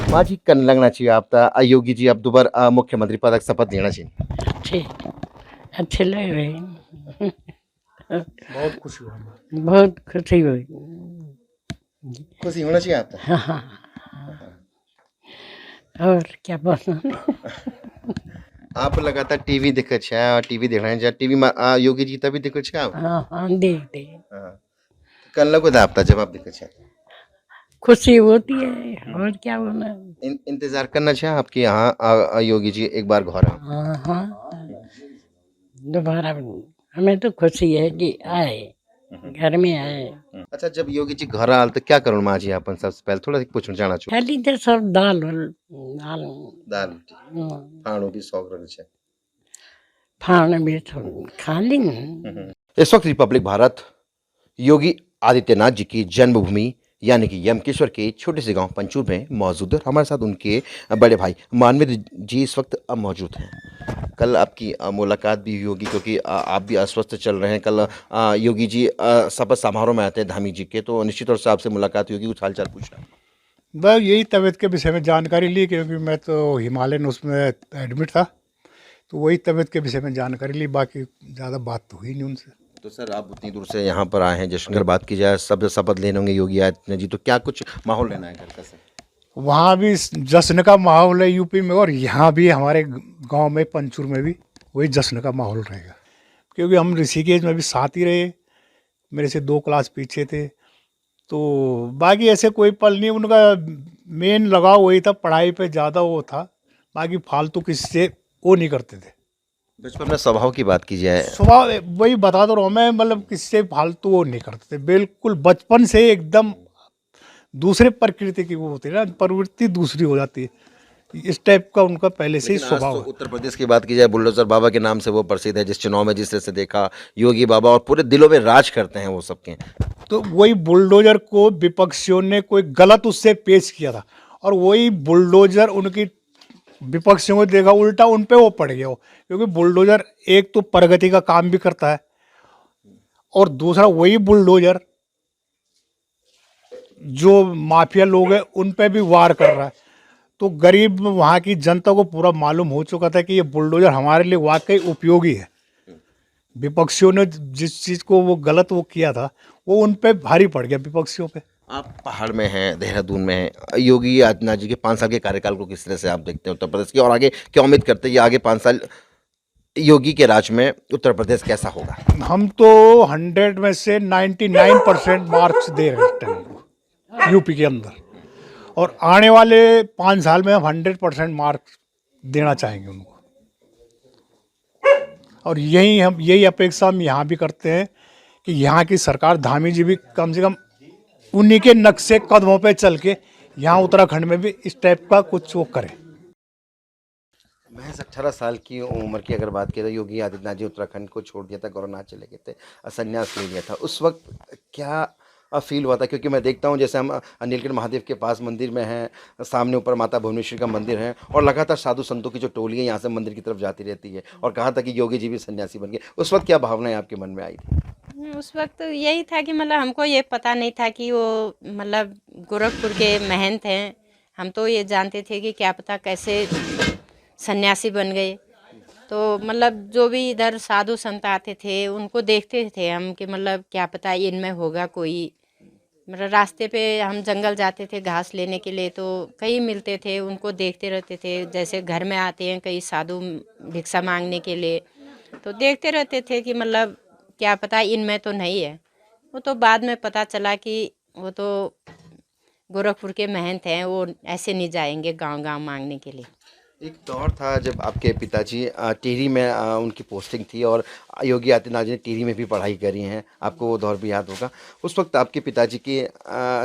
माझी कन लगना चाहिए आप योगी जी अब दोबारा मुख्यमंत्री पद की शपथ लेना चाहिए। अच्छे अच्छे लग रहे हैं। बहुत खुशी हुआ हमें। बहुत खुशी हुई। खुशी होना चाहिए आपका। हाँ हाँ। और क्या बोलना। आप लगातार टीवी देखे छे और टीवी देख रहे हैं टीवी में योगी जी तभी देखे छे आप। हाँ हाँ देखते हाँ। कल लगो था आपका जवाब देखे छे। खुशी होती है और क्या बोलना। इंतजार करना चाहिए आपके यहाँ योगी जी एक बार घर आओ। हाँ हाँ दोबारा हमें तो खुशी है कि आए घर में आए। अच्छा जब योगी जी घर आल तो क्या करूँ माँ जी अपन सबसे पहले थोड़ा सा पूछना चाहना छू। खाली तो सब दाल दाल दाल फाणो भी शौक रखे छे। फाड़ भी खा लेंगे। इस वक्त रिपब्लिक भारत योगी आदित्यनाथ जी की जन्मभूमि यानी कि यमकेश्वर के छोटे से गांव पंचूर में मौजूद है और हमारे साथ उनके बड़े भाई मानवेंद्र जी इस वक्त मौजूद हैं। कल आपकी मुलाकात भी हुई होगी क्योंकि आप भी अस्वस्थ चल रहे हैं। कल योगी जी शपथ समारोह में आते हैं धामी जी के, तो निश्चित तौर से आपसे मुलाकात हुई होगी, कुछ हालचाल पूछना। बस यही तबीयत के विषय में जानकारी ली, क्योंकि मैं तो हिमालयन उसमें एडमिट था, तो वही तबीयत के विषय में जानकारी ली, बाकी ज़्यादा बात तो हुई नहीं उनसे। तो सर आप उतनी दूर से यहाँ पर आए हैं, जश्न अगर बात की जाए सब शपथ लेने होंगे योगी आदित्यनाथ जी, तो क्या कुछ माहौल लेना है घर का सर? वहाँ भी जश्न का माहौल है यूपी में, और यहाँ भी हमारे गांव में पंचूर में भी वही जश्न का माहौल रहेगा, क्योंकि हम ऋषिकेश में भी साथ ही रहे, मेरे से 2 क्लास पीछे थे। तो बाकी ऐसे कोई पल नहीं, उनका मेन लगाव वही था, पढ़ाई पे ज़्यादा वो था, बाकी फालतू किसी से वो नहीं करते थे। बचपन में स्वभाव की बात की जाए, स्वभाव वही बता दो रहा मैं, मतलब किसी से फालतू वो नहीं करते थे, बिल्कुल बचपन से एकदम दूसरे प्रकृति की वो होती है ना, प्रवृत्ति दूसरी हो जाती है, इस टाइप का उनका पहले से ही लेकिन आज स्वभाव तो है। उत्तर प्रदेश की बात की जाए बुलडोजर बाबा के नाम से वो प्रसिद्ध है, जिस चुनाव में जिस तरह से देखा योगी बाबा और पूरे दिलों में राज करते हैं वो सबके। तो वही बुलडोजर को विपक्षियों ने कोई गलत उससे पेश किया था, और वही बुलडोजर उनकी विपक्षियों को देखा उल्टा उन पे वो पड़ गया, वो क्योंकि बुलडोजर एक तो प्रगति का काम भी करता है, और दूसरा वही बुलडोजर जो माफिया लोग हैं उन पे भी वार कर रहा है। तो गरीब वहाँ की जनता को पूरा मालूम हो चुका था कि ये बुलडोजर हमारे लिए वाकई उपयोगी है। विपक्षियों ने जिस चीज़ को वो गलत वो किया था, वो उन पे भारी पड़ गया विपक्षियों पे। आप पहाड़ में हैं, देहरादून में हैं, योगी आदित्यनाथ जी के 5 साल के कार्यकाल को किस तरह से आप देखते हैं उत्तर प्रदेश की, और आगे क्या उम्मीद करते हैं ये आगे 5 साल योगी के राज में उत्तर प्रदेश कैसा होगा? हम तो 100 में से 99% मार्क्स दे रहे हैं इस टाइम को यूपी के अंदर, और आने वाले 5 साल में हम 100% मार्क्स देना चाहेंगे उनको, और यही अपेक्षा हम यहाँ भी करते हैं कि यहाँ की सरकार धामी जी भी कम से कम उन्हीं के नक्शे कदमों पे चल के यहाँ उत्तराखंड में भी इस टाइप का कुछ वो करे। महज 18 साल की उम्र की अगर बात करें तो योगी आदित्यनाथ जी उत्तराखंड को छोड़ दिया था, गौरनाथ चले गए थे, संन्यास ले लिया था। उस वक्त क्या फील हुआ था? क्योंकि मैं देखता हूँ जैसे हम नीलकंठ महादेव के पास मंदिर में हैं, सामने ऊपर माता भुवनेश्वरी का मंदिर है, और लगातार साधु संतों की जो टोली है यहाँ से मंदिर की तरफ जाती रहती है, और कहा था कि योगी जी भी सन्यासी बन गए। उस वक्त क्या भावनाएं आपके मन में आई थी? उस वक्त यही था कि मतलब हमको ये पता नहीं था कि वो मतलब गोरखपुर के महंत हैं। हम तो ये जानते थे कि क्या पता कैसे सन्यासी बन गए। तो मतलब जो भी इधर साधु संत आते थे उनको देखते थे हम कि मतलब क्या पता इनमें होगा कोई। मतलब रास्ते पे हम जंगल जाते थे घास लेने के लिए, तो कई मिलते थे, उनको देखते रहते थे। जैसे घर में आते हैं कई साधु भिक्षा मांगने के लिए, तो देखते रहते थे कि मतलब क्या पता इनमें तो नहीं है। वो तो बाद में पता चला कि वो तो गोरखपुर के महंत हैं, वो ऐसे नहीं जाएंगे गांव-गांव मांगने के लिए। एक दौर था जब आपके पिताजी टिहरी में उनकी पोस्टिंग थी, और योगी आदित्यनाथ जी ने टिहरी में भी पढ़ाई करी है, आपको वो दौर भी याद होगा। उस वक्त आपके पिताजी की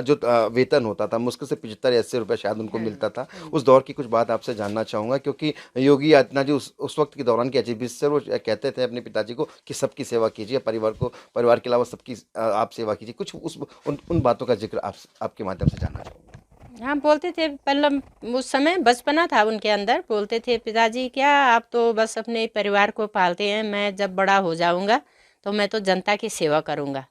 जो वेतन होता था मुश्किल से 75-80 रुपये शायद उनको मिलता था। उस दौर की कुछ बात आपसे जानना चाहूँगा, क्योंकि योगी आदित्यनाथ जी उस वक्त के दौरान के अजीब से वो कहते थे अपने पिताजी को कि सबकी सेवा कीजिए, परिवार के अलावा सबकी आप सेवा कीजिए। कुछ उन बातों का जिक्र आपके माध्यम से जानना चाहूँगा। हाँ बोलते थे, पहले उस समय बचपना था उनके अंदर, बोलते थे पिताजी क्या आप तो बस अपने परिवार को पालते हैं, मैं जब बड़ा हो जाऊंगा तो मैं तो जनता की सेवा करूंगा।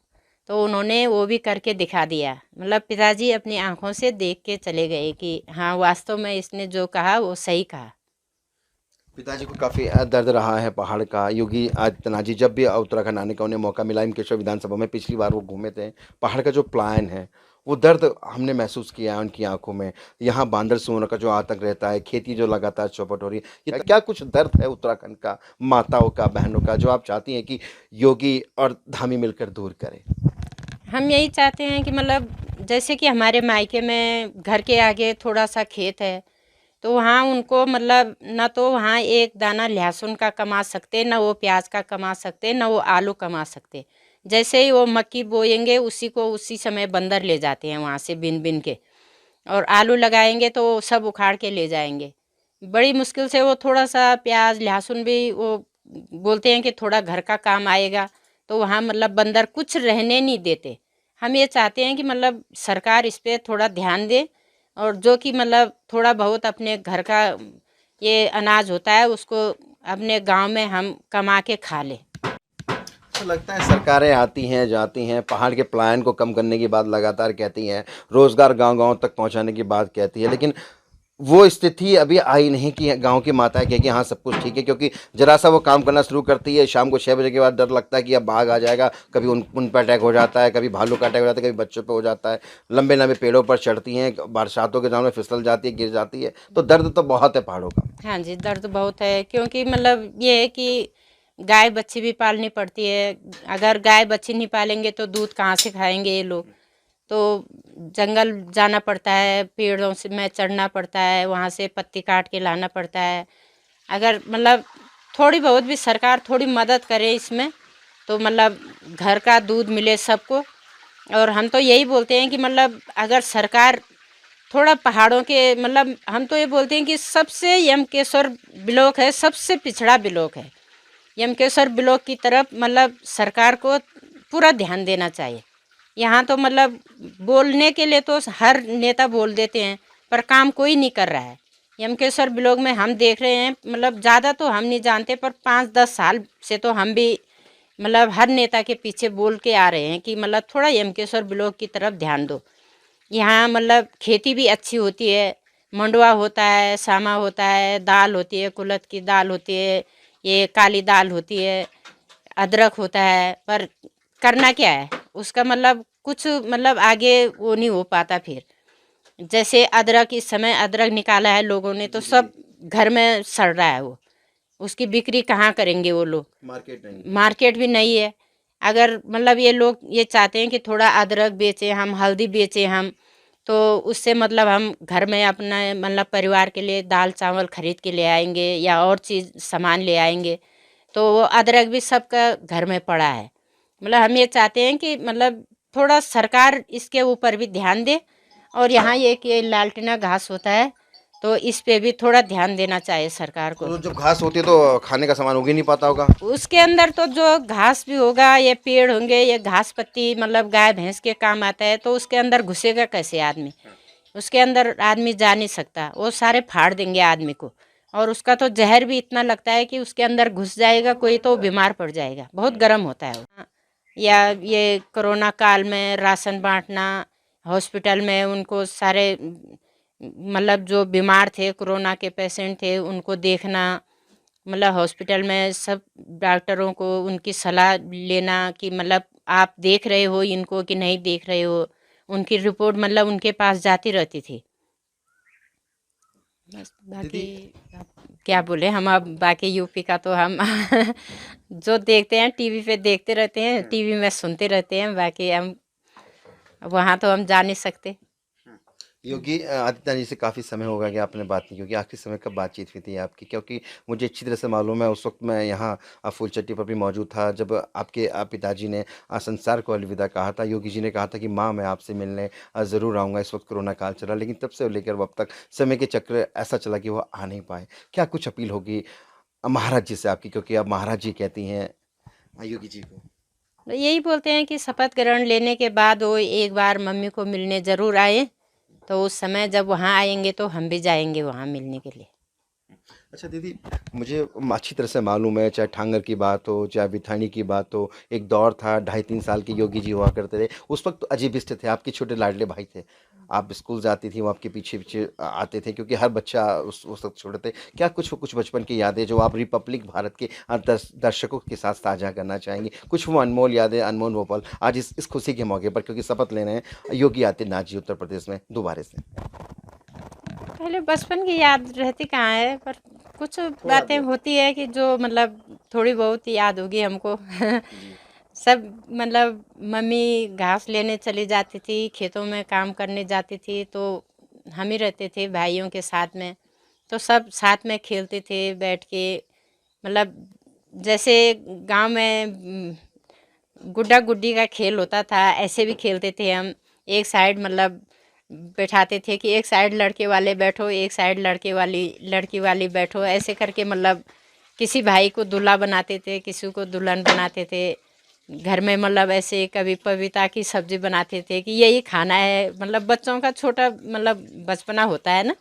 तो उन्होंने वो भी करके दिखा दिया। मतलब पिताजी अपनी आंखों से देख के चले गए कि हाँ वास्तव में इसने जो कहा वो सही कहा। पिताजी को काफ़ी दर्द रहा है पहाड़ का। योगी आदित्यनाथ जी जब भी उत्तराखंड आने का उन्हें मौका मिला, इनकेश्वर विधानसभा में पिछली बार वो घूमे थे, पहाड़ का जो प्लान है वो दर्द हमने महसूस किया है उनकी आंखों में। यहाँ बांदर सूअर का जो आतंक रहता है, खेती जो लगातार चौपट हो रही है, ये क्या कुछ दर्द है उत्तराखंड का, माताओं का, बहनों का, जो आप चाहती हैं कि योगी और धामी मिलकर दूर करें? हम यही चाहते हैं कि मतलब जैसे कि हमारे मायके में घर के आगे थोड़ा सा खेत है, तो वहाँ उनको मतलब ना तो वहाँ एक दाना लहसुन का कमा सकते, ना वो प्याज का कमा सकते, ना वो आलू कमा सकते। जैसे ही वो मक्की बोएंगे उसी को उसी समय बंदर ले जाते हैं वहाँ से बिन बिन के, और आलू लगाएंगे तो वो सब उखाड़ के ले जाएंगे। बड़ी मुश्किल से वो थोड़ा सा प्याज लहसुन भी वो बोलते हैं कि थोड़ा घर का काम आएगा, तो वहाँ मतलब बंदर कुछ रहने नहीं देते। हम ये चाहते हैं कि मतलब सरकार इस पे थोड़ा ध्यान दे, और जो कि मतलब थोड़ा बहुत अपने घर का ये अनाज होता है उसको अपने गांव में हम कमा के खा लें। तो लगता है सरकारें आती हैं जाती हैं, पहाड़ के पलायन को कम करने की बात लगातार कहती हैं, रोजगार गांव-गांव तक पहुंचाने की बात कहती है, लेकिन वो स्थिति अभी आई नहीं कि गांव की माताएं कहें कि हाँ सब कुछ ठीक है, क्योंकि जरा सा वो काम करना शुरू करती है, शाम को 6 बजे के बाद डर लगता है कि अब बाघ आ जाएगा, कभी उन पर अटैक हो जाता है, कभी भालू का अटैक हो जाता है, कभी बच्चों पे हो जाता है, लंबे लंबे पेड़ों पर चढ़ती हैं, बरसातों के दिनों में फिसल जाती है, गिर जाती है, तो दर्द तो बहुत है पहाड़ों का। हाँ जी, दर्द बहुत है, क्योंकि मतलब ये है कि गाय बच्ची भी पालनी पड़ती है। अगर गाय बच्ची नहीं पालेंगे तो दूध कहाँ से खाएंगे ये लोग। तो जंगल जाना पड़ता है, पेड़ों से में चढ़ना पड़ता है, वहाँ से पत्ती काट के लाना पड़ता है। अगर मतलब थोड़ी बहुत भी सरकार थोड़ी मदद करे इसमें, तो मतलब घर का दूध मिले सबको। और हम तो यही बोलते हैं कि मतलब अगर सरकार थोड़ा पहाड़ों के मतलब हम तो ये बोलते हैं कि सबसे यमकेश्वर ब्लॉक है, सबसे पिछड़ा ब्लॉक है। यमकेश्वर ब्लॉक की तरफ मतलब सरकार को पूरा ध्यान देना चाहिए। यहाँ तो मतलब बोलने के लिए तो हर नेता बोल देते हैं, पर काम कोई नहीं कर रहा है। यमकेश्वर ब्लॉक में हम देख रहे हैं, मतलब ज़्यादा तो हम नहीं जानते, पर 5-10 साल से तो हम भी मतलब हर नेता के पीछे बोल के आ रहे हैं कि मतलब थोड़ा यमकेश्वर ब्लॉक की तरफ ध्यान दो। यहाँ मतलब खेती भी अच्छी होती है, मंडुआ होता है, सामा होता है, दाल होती है, कुलथ की दाल होती है, ये काली दाल होती है, अदरक होता है, पर करना क्या है उसका मतलब कुछ मतलब आगे वो नहीं हो पाता। फिर जैसे अदरक इस समय अदरक निकाला है लोगों ने, तो सब घर में सड़ रहा है वो, उसकी बिक्री कहाँ करेंगे वो लोग, मार्केट भी नहीं है। अगर मतलब ये लोग ये चाहते हैं कि थोड़ा अदरक बेचें हम, हल्दी बेचें हम, तो उससे मतलब हम घर में अपना मतलब परिवार के लिए दाल चावल खरीद के ले आएंगे या और चीज़ सामान ले आएंगे, तो वो अदरक भी सबका घर में पड़ा है। मतलब हम ये चाहते हैं कि मतलब थोड़ा सरकार इसके ऊपर भी ध्यान दे, और यहाँ ये लालटिना घास होता है, तो इस पे भी थोड़ा ध्यान देना चाहिए सरकार को। तो जब घास होती है तो खाने का सामान उग ही नहीं पाता होगा। उसके अंदर तो जो घास भी होगा, ये पेड़ होंगे, ये घास पत्ती मतलब गाय भैंस के काम आता है, तो उसके अंदर घुसेगा कैसे आदमी? उसके अंदर आदमी जा नहीं सकता, वो सारे फाड़ देंगे आदमी को। और उसका तो जहर भी इतना लगता है कि उसके अंदर घुस जाएगा कोई तो बीमार पड़ जाएगा, बहुत गर्म होता है वो। या ये कोरोना काल में राशन बांटना, हॉस्पिटल में उनको सारे मतलब जो बीमार थे, कोरोना के पेशेंट थे, उनको देखना, मतलब हॉस्पिटल में सब डॉक्टरों को उनकी सलाह लेना कि मतलब आप देख रहे हो इनको कि नहीं देख रहे हो, उनकी रिपोर्ट मतलब उनके पास जाती रहती थी। बस बाकी अब क्या बोले हम, अब बाकी यूपी का तो हम जो देखते हैं टीवी पे देखते रहते हैं, टीवी में सुनते रहते हैं, बाकी हम वहाँ तो हम जा नहीं सकते। योगी आदित्यनाथ जी से काफ़ी समय हो गया कि आपने बात नहीं, क्योंकि आखिरी समय कब बातचीत हुई थी आपकी? क्योंकि मुझे अच्छी तरह से मालूम है, उस वक्त मैं यहाँ फूलचट्टी पर भी मौजूद था जब आपके पिताजी ने संसार को अलविदा कहा था। योगी जी ने कहा था कि माँ मैं आपसे मिलने ज़रूर आऊँगा। इस वक्त कोरोना काल चला, लेकिन तब से लेकर अब तक समय के चक्र ऐसा चला कि वो आ नहीं पाए। क्या कुछ अपील होगी महाराज जी से आपकी, क्योंकि अब महाराज जी कहती हैं योगी जी को? तो यही बोलते हैं कि शपथ ग्रहण लेने के बाद वो एक बार मम्मी को मिलने ज़रूर आए, तो उस समय जब वहाँ आएंगे तो हम भी जाएंगे वहाँ मिलने के लिए। अच्छा दीदी, मुझे अच्छी तरह से मालूम है, चाहे ठांगर की बात हो, चाहे विथानी की बात हो, एक दौर था 2.5-3 साल के योगी जी हुआ करते थे। उस वक्त तो अजीब रिश्ते थे, आपके छोटे लाडले भाई थे। आप स्कूल जाती थी, वो आपके पीछे पीछे आते थे, क्योंकि हर बच्चा उस वक्त छोटे थे। क्या कुछ कुछ बचपन की यादें जो आप रिपब्लिक भारत के दर्शकों के साथ साझा करना चाहेंगी? कुछ वो अनमोल यादें, अनमोल वो पल आज इस खुशी के मौके पर, क्योंकि शपथ ले रहे हैं योगी आदित्यनाथ जी उत्तर प्रदेश में दोबारा से। पहले बचपन की याद रहती कहाँ है, पर कुछ बातें होती है कि जो मतलब थोड़ी बहुत याद होगी हमको। सब मतलब मम्मी घास लेने चली जाती थी, खेतों में काम करने जाती थी, तो हम ही रहते थे भाइयों के साथ में। तो सब साथ में खेलते थे बैठ के, मतलब जैसे गांव में गुड्डा गुड्डी का खेल होता था, ऐसे भी खेलते थे हम। एक साइड मतलब बैठाते थे कि एक साइड लड़के वाले बैठो, एक साइड लड़की वाली बैठो, ऐसे करके मतलब किसी भाई को दूल्हा बनाते थे, किसी को दुल्हन बनाते थे। घर में मतलब ऐसे कभी पपीता की सब्जी बनाते थे कि यही खाना है, मतलब बच्चों का छोटा मतलब बचपना होता है ना,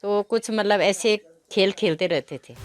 तो कुछ मतलब ऐसे खेल खेलते रहते थे।